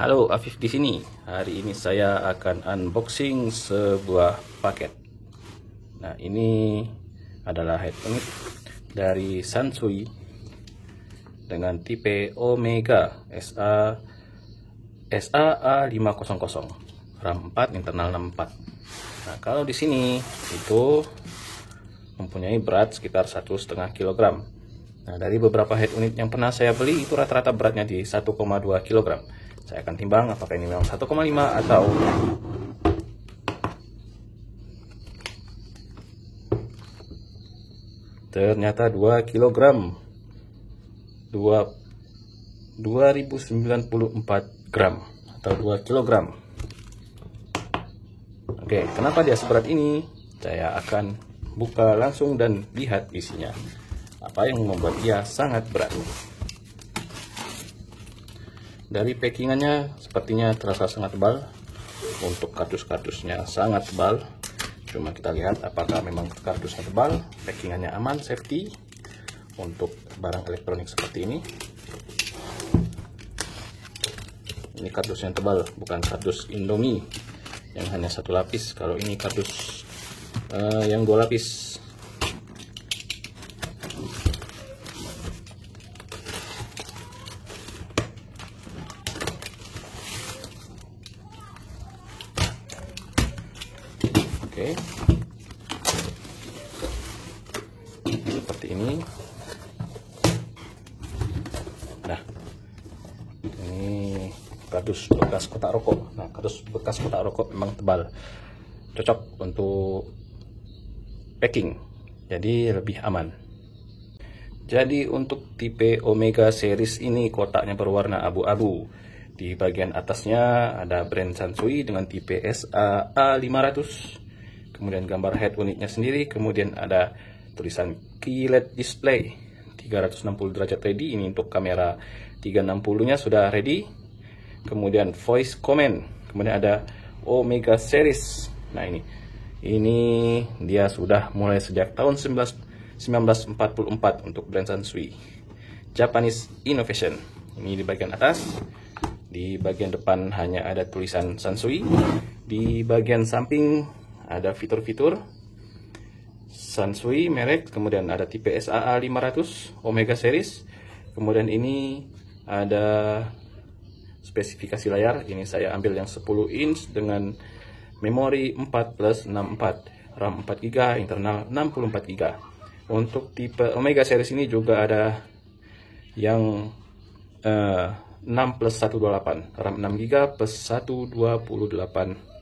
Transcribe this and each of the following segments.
Halo, Afif di sini. Hari ini saya akan unboxing sebuah paket. Nah, ini adalah head unit dari Sansui dengan tipe Omega SAA500, RAM 4, internal 64. Nah, kalau di sini itu mempunyai berat sekitar 1,5 kg. Nah, dari beberapa head unit yang pernah saya beli itu rata-rata beratnya di 1,2 kg. Saya akan timbang apakah ini memang 1,5 atau ternyata 2 kg. 2094 gram atau 2 kg. Oke, kenapa dia seberat ini? Saya akan buka langsung dan lihat isinya. Apa yang membuat dia sangat berat? Dari packingannya sepertinya terasa sangat tebal. Untuk kardus-kardusnya sangat tebal. Cuma kita lihat apakah memang kardusnya tebal, packingannya aman, safety untuk barang elektronik seperti ini. Ini kardus yang tebal, bukan kardus Indomie yang hanya satu lapis. Kalau ini kardus yang 2 lapis. Oke, seperti ini. Nah, ini kardus bekas kotak rokok. Nah, kardus bekas kotak rokok memang tebal, cocok untuk packing, jadi lebih aman. Jadi untuk tipe Omega series ini kotaknya berwarna abu-abu. Di bagian atasnya ada brand Sansui dengan tipe SAA500. Kemudian gambar head unitnya sendiri, kemudian ada tulisan QLED display 360 derajat ready. Ini untuk kamera 360 nya sudah ready. Kemudian voice command, kemudian ada Omega series. Nah, ini dia sudah mulai sejak tahun 1944 untuk brand Sansui, Japanese Innovation. Ini di bagian atas. Di bagian depan hanya ada tulisan Sansui. Di bagian samping ada fitur-fitur Sansui merek, kemudian ada tipe SAA500 Omega series. Kemudian ini ada spesifikasi layar. Ini saya ambil yang 10 inch dengan memori 4+64, RAM 4 GB, internal 64 GB. Untuk tipe Omega series ini juga ada yang 6+128, RAM 6 GB plus 128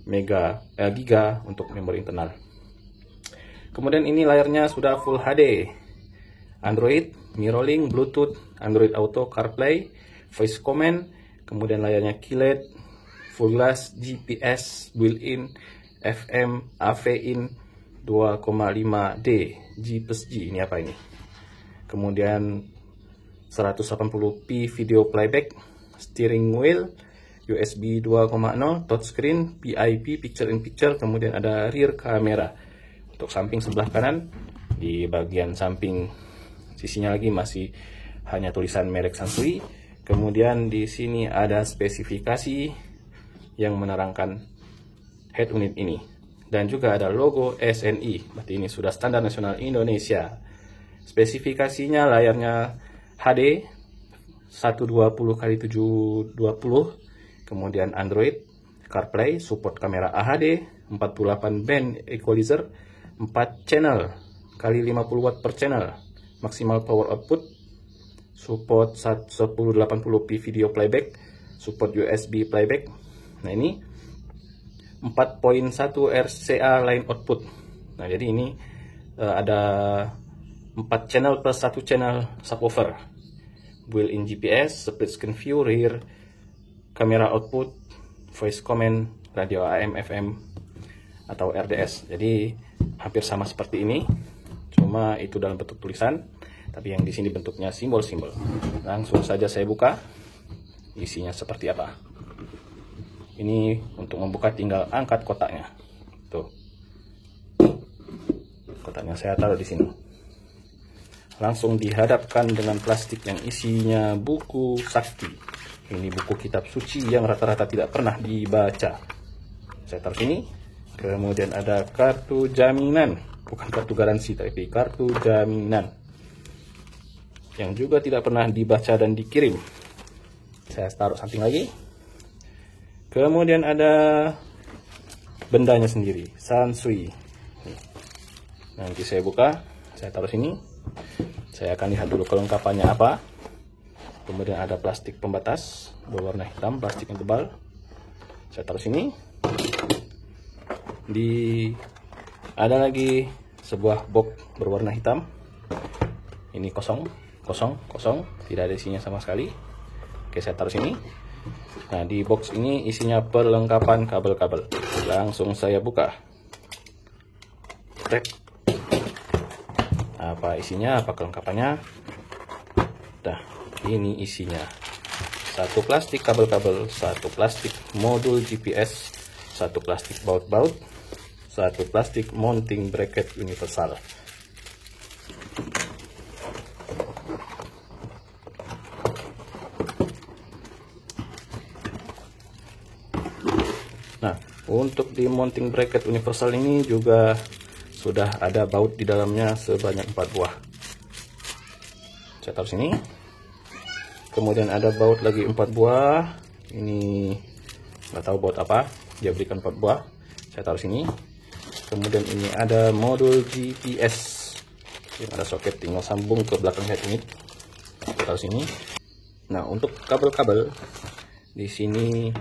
giga untuk memori internal. Kemudian ini layarnya sudah Full HD, Android, mirroring, Bluetooth, Android Auto, CarPlay, voice command. Kemudian layarnya QLED, full glass, GPS, built-in, FM, AV in 2,5D, G+G. Ini apa ini? Kemudian 180p video playback, steering wheel, USB 2.0, touchscreen, PIP, picture in picture. Kemudian ada rear camera. Untuk samping sebelah kanan, di bagian samping sisinya lagi masih hanya tulisan merek Sansui. Kemudian di sini ada spesifikasi yang menerangkan head unit ini. Dan juga ada logo SNI, berarti ini sudah standar nasional Indonesia. Spesifikasinya layarnya HD 120x720. Kemudian Android, CarPlay, support kamera AHD, 48 band equalizer, 4 channel kali 50 watt per channel, maksimal power output, support 1080p video playback, support USB playback. Nah, ini 4.1 RCA line output. Nah, jadi ini ada 4 channel plus 1 channel subwoofer, built-in GPS, split screen view, rear kamera output, voice command, radio AM, FM, atau RDS. Jadi hampir sama seperti ini, cuma itu dalam bentuk tulisan, tapi yang di sini bentuknya simbol-simbol. Langsung saja saya buka, isinya seperti apa. Ini untuk membuka tinggal angkat kotaknya. Tuh, kotaknya saya taruh di sini. Langsung dihadapkan dengan plastik yang isinya buku sakti. Ini buku kitab suci yang rata-rata tidak pernah dibaca. Saya taruh sini. Kemudian ada kartu jaminan, bukan kartu garansi tapi kartu jaminan, yang juga tidak pernah dibaca dan dikirim. Saya taruh samping lagi. Kemudian ada bendanya sendiri, Sansui. Nanti saya buka, saya taruh sini. Saya akan lihat dulu kelengkapannya apa. Kemudian ada plastik pembatas berwarna hitam, plastik yang tebal. Saya taruh sini. Ada lagi sebuah box berwarna hitam. Ini kosong, tidak ada isinya sama sekali. Oke, saya taruh sini. Nah, di box ini isinya perlengkapan kabel-kabel. Langsung saya buka. Apa isinya, apa kelengkapannya? Nah, ini isinya. Satu plastik kabel-kabel, satu plastik modul GPS, satu plastik baut-baut, satu plastik mounting bracket universal. Nah, untuk di mounting bracket universal ini juga sudah ada baut di dalamnya sebanyak 4 buah. Saya taruh sini. Kemudian ada baut lagi 4 buah. Ini nggak tahu baut apa. Dia berikan 4 buah. Saya taruh sini. Kemudian ini ada modul GPS. Ini ada soket, tinggal sambung ke belakang head unit. Saya taruh sini. Nah, untuk kabel-kabel di sini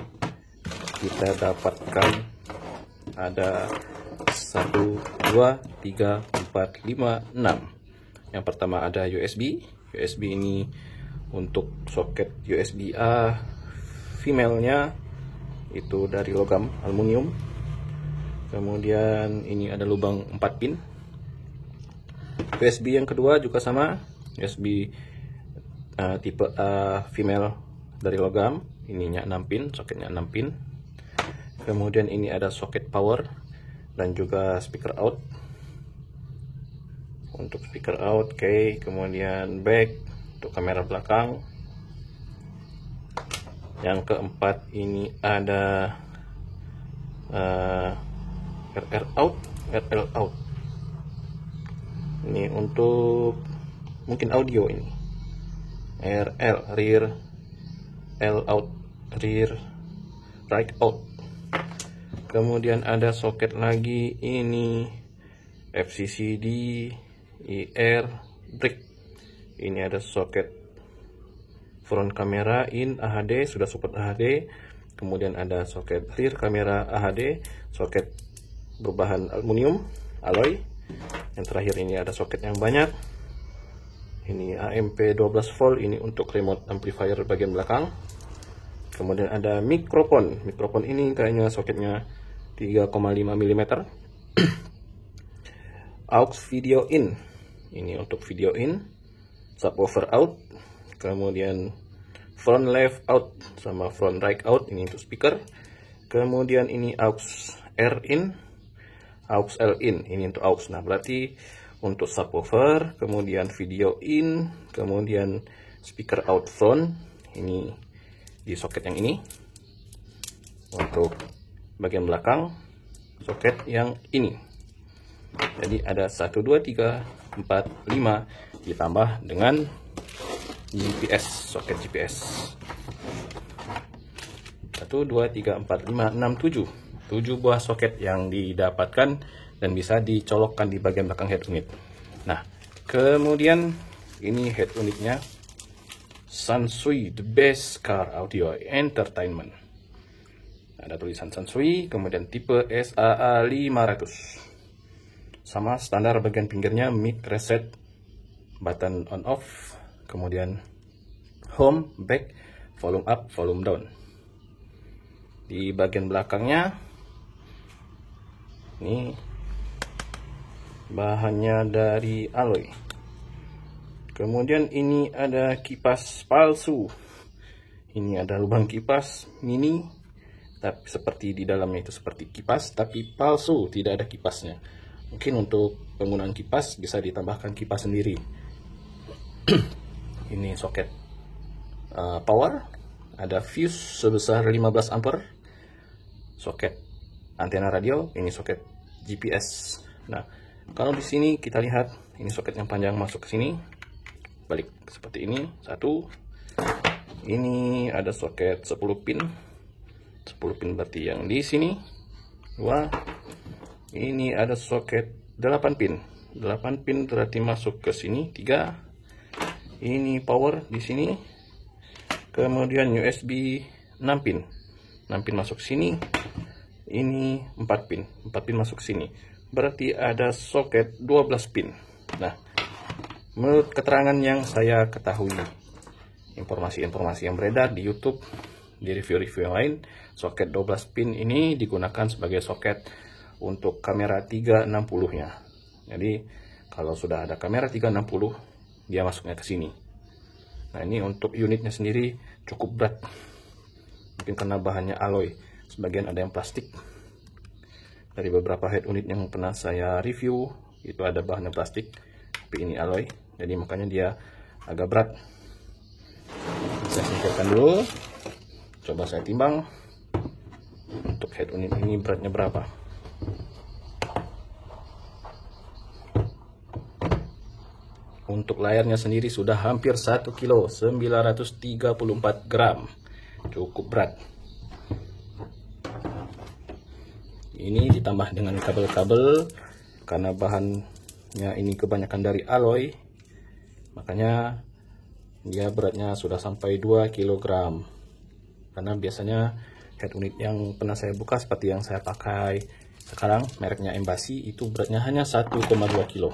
kita dapatkan ada 1, 2, 3, 4, 5, 6. Yang pertama ada USB. USB ini untuk soket USB A female-nya itu dari logam aluminium. Kemudian ini ada lubang 4 pin. USB yang kedua juga sama, USB tipe A female dari logam. Ininya 6 pin, soketnya 6 pin. Kemudian ini ada soket power dan juga speaker out. Untuk speaker out, oke. Kemudian back untuk kamera belakang. Yang keempat ini ada RL out. Ini untuk mungkin audio ini. RL rear L out, rear right out. Kemudian ada soket lagi ini FCCD IR brick. Ini ada soket front kamera in AHD, sudah support AHD. Kemudian ada soket rear kamera AHD, soket berbahan aluminium alloy. Yang terakhir ini ada soket yang banyak. Ini AMP 12 volt, ini untuk remote amplifier bagian belakang. Kemudian ada mikrofon. Mikrofon ini kayaknya soketnya 3,5 mm. Aux video in. Ini untuk video in. Subwoofer out. Kemudian front left out sama front right out, ini untuk speaker. Kemudian ini aux R in, aux L in, ini untuk aux. Nah, berarti untuk subwoofer, kemudian video in, kemudian speaker out front, ini di soket yang ini. Untuk bagian belakang, soket yang ini. Jadi ada 1, 2, 3, 4, 5 ditambah dengan GPS, soket GPS. 1, 2, 3, 4, 5, 6, 7 buah soket yang didapatkan dan bisa dicolokkan di bagian belakang head unit. Nah, kemudian ini head unitnya Sansui, the best car audio entertainment. Ada tulisan Sansui, kemudian tipe SAA 500. Sama standar bagian pinggirnya mic reset, button on off, kemudian home, back, volume up, volume down. Di bagian belakangnya ini bahannya dari alloy. Kemudian ini ada kipas palsu. Ini ada lubang kipas mini, tapi seperti di dalamnya itu seperti kipas tapi palsu, tidak ada kipasnya. Mungkin untuk penggunaan kipas bisa ditambahkan kipas sendiri. Ini soket power, ada fuse sebesar 15 ampere, soket antena radio, ini soket GPS. Nah, kalau di sini kita lihat ini soket yang panjang masuk ke sini, balik seperti ini. Satu, ini ada soket 10 pin, 10 pin berarti yang di sini. Dua, ini ada soket 8 pin, 8 pin berarti masuk ke sini. Tiga, ini power di sini. Kemudian USB 6 pin, 6 pin masuk sini. Ini 4 pin, 4 pin masuk sini. Berarti ada soket 12 pin. Nah, menurut keterangan yang saya ketahui, informasi-informasi yang beredar di YouTube, di review-review yang lain, soket 12 pin ini digunakan sebagai soket untuk kamera 360-nya. Jadi, kalau sudah ada kamera 360, dia masuknya ke sini. Nah, ini untuk unitnya sendiri cukup berat. Mungkin karena bahannya alloy. Sebagian ada yang plastik. Dari beberapa head unit yang pernah saya review, itu ada bahannya plastik. Tapi ini alloy. Jadi makanya dia agak berat. Saya singkirkan dulu. Coba saya timbang. Untuk head unit ini beratnya berapa. Untuk layarnya sendiri sudah hampir 1 kilo, 934 gram. Cukup berat. Ini ditambah dengan kabel-kabel, karena bahannya ini kebanyakan dari alloy, makanya dia beratnya sudah sampai 2 kg. Karena biasanya head unit yang pernah saya buka seperti yang saya pakai sekarang, mereknya Embassy, itu beratnya hanya 1,2 kilo.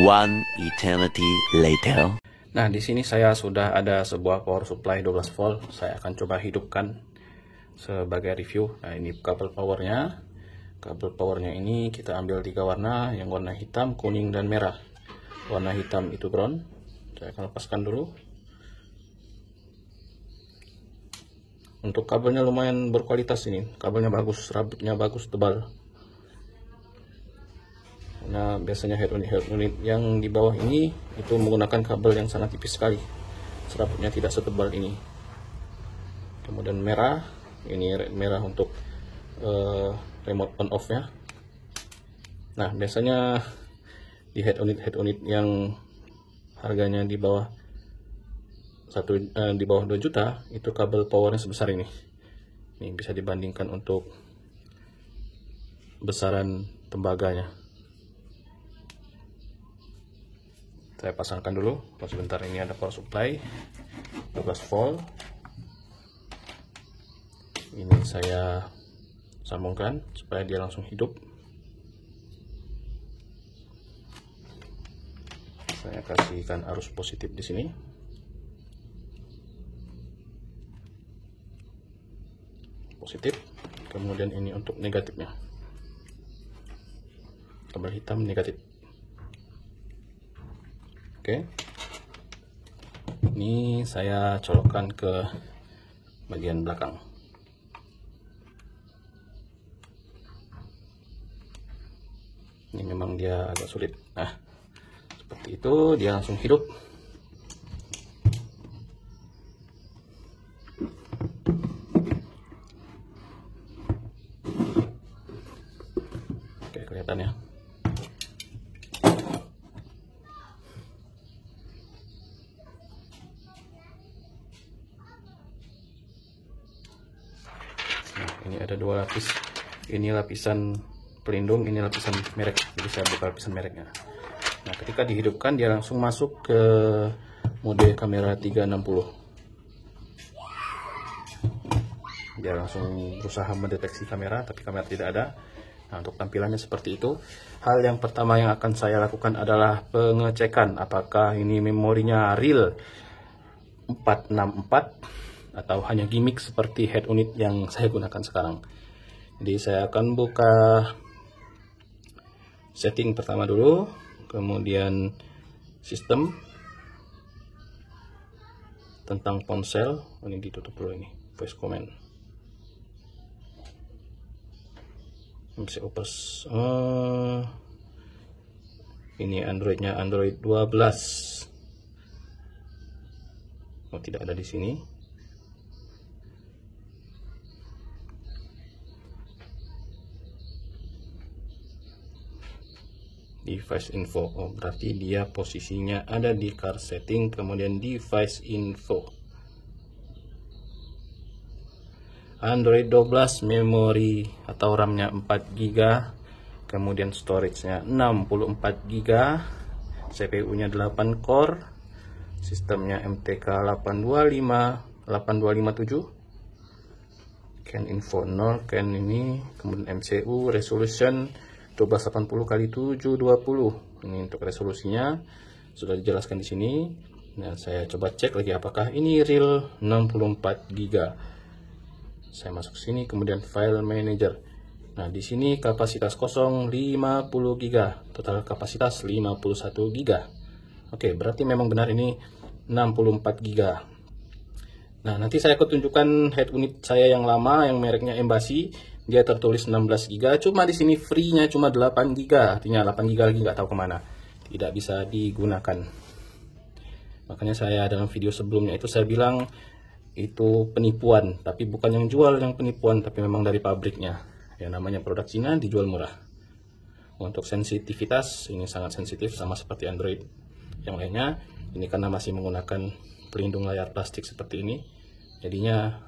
One eternity later. Nah, di sini saya sudah ada sebuah power supply 12 volt. Saya akan coba hidupkan sebagai review. Nah, ini kabel powernya. Kabel powernya ini kita ambil 3 warna, yang warna hitam, kuning, dan merah. Warna hitam itu ground. Saya akan lepaskan dulu. Untuk kabelnya lumayan berkualitas ini. Kabelnya bagus, rabutnya bagus, tebal. Nah, biasanya head unit yang di bawah ini itu menggunakan kabel yang sangat tipis sekali. Serabutnya tidak setebal ini. Kemudian merah, ini merah untuk remote on off nya. Nah, biasanya di head unit yang harganya di bawah 2 juta, itu kabel powernya sebesar ini. Ini bisa dibandingkan untuk besaran tembaganya. Saya pasangkan dulu. Sebentar, ini ada power supply 12 volt. Ini saya sambungkan supaya dia langsung hidup. Saya kasihkan arus positif di sini. Positif. Kemudian ini untuk negatifnya. Kabel hitam negatif. Oke, ini saya colokkan ke bagian belakang. Ini memang dia agak sulit. Nah, seperti itu, dia langsung hidup. Oke, kelihatan ya. Ini ada 2 lapis. Ini lapisan pelindung, ini lapisan merek. Jadi saya buka lapisan mereknya. Nah, ketika dihidupkan dia langsung masuk ke mode kamera 360. Dia langsung berusaha mendeteksi kamera, tapi kamera tidak ada. Nah, untuk tampilannya seperti itu. Hal yang pertama yang akan saya lakukan adalah pengecekan apakah ini memorinya real 464 atau hanya gimmick seperti head unit yang saya gunakan sekarang. Jadi saya akan buka setting pertama dulu, kemudian sistem, tentang ponsel. Ini ditutup dulu, ini voice command. Bisa opus. Ini Androidnya Android 12. tidak ada di sini. Device info, oh berarti dia posisinya ada di car setting, kemudian device info. Android 12, memori atau RAM-nya 4 GB, kemudian storage-nya 64 GB, CPU-nya 8 core, sistemnya MTK 8257, CAN info 0, CAN ini, kemudian MCU, resolution 1280x720. Ini untuk resolusinya sudah dijelaskan di sini. Nah, saya coba cek lagi apakah ini real 64 GB. Saya masuk sini, kemudian file manager. Nah, di sini kapasitas kosong 50 GB, total kapasitas 51 GB. Oke, berarti memang benar ini 64 GB. Nah, nanti saya akan tunjukkan head unit saya yang lama, yang mereknya Embassy. Dia tertulis 16 GB, cuma di sini free-nya cuma 8 GB, artinya 8 GB lagi nggak tahu kemana, tidak bisa digunakan. Makanya saya dalam video sebelumnya itu saya bilang itu penipuan, tapi bukan yang jual yang penipuan, tapi memang dari pabriknya. Ya, namanya produk Cina dijual murah. Untuk sensitivitas ini sangat sensitif, sama seperti Android yang lainnya. Ini karena masih menggunakan pelindung layar plastik seperti ini, jadinya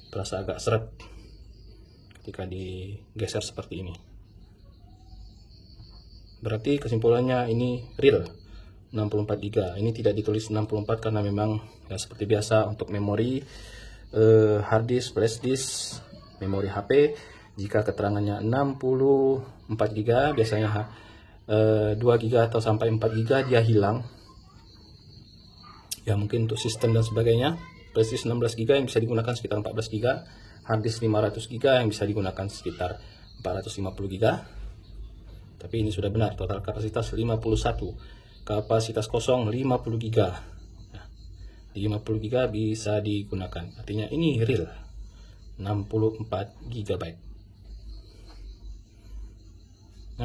terasa agak seret ketika digeser seperti ini. Berarti kesimpulannya ini real 64 GB. Ini tidak ditulis 64 karena memang ya seperti biasa untuk memori hard disk, flash disk, memori HP, jika keterangannya 64 GB biasanya 2 GB atau sampai 4 GB dia hilang. Ya mungkin untuk sistem dan sebagainya. Flash disk 16 GB yang bisa digunakan sekitar 14 GB. Hard disk 500 GB yang bisa digunakan sekitar 450 GB. Tapi ini sudah benar, total kapasitas 51, kapasitas kosong 50 GB. Nah, di 50 GB bisa digunakan, artinya ini real 64 GB.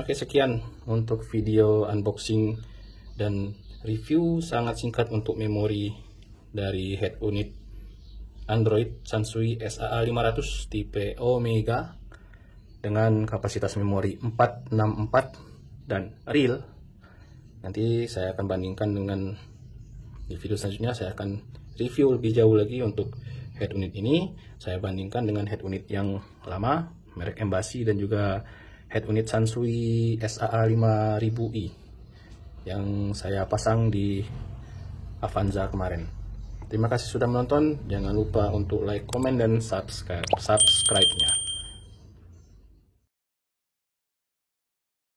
Oke, sekian untuk video unboxing dan review sangat singkat untuk memori dari head unit Android Sansui SAA500 tipe Omega dengan kapasitas memori 464 dan real. Nanti saya akan bandingkan dengan di video selanjutnya, saya akan review lebih jauh lagi untuk head unit ini. Saya bandingkan dengan head unit yang lama merek Embassy dan juga head unit Sansui SAA5000i yang saya pasang di Avanza kemarin. Terima kasih sudah menonton. Jangan lupa untuk like, komen, dan subscribe-nya.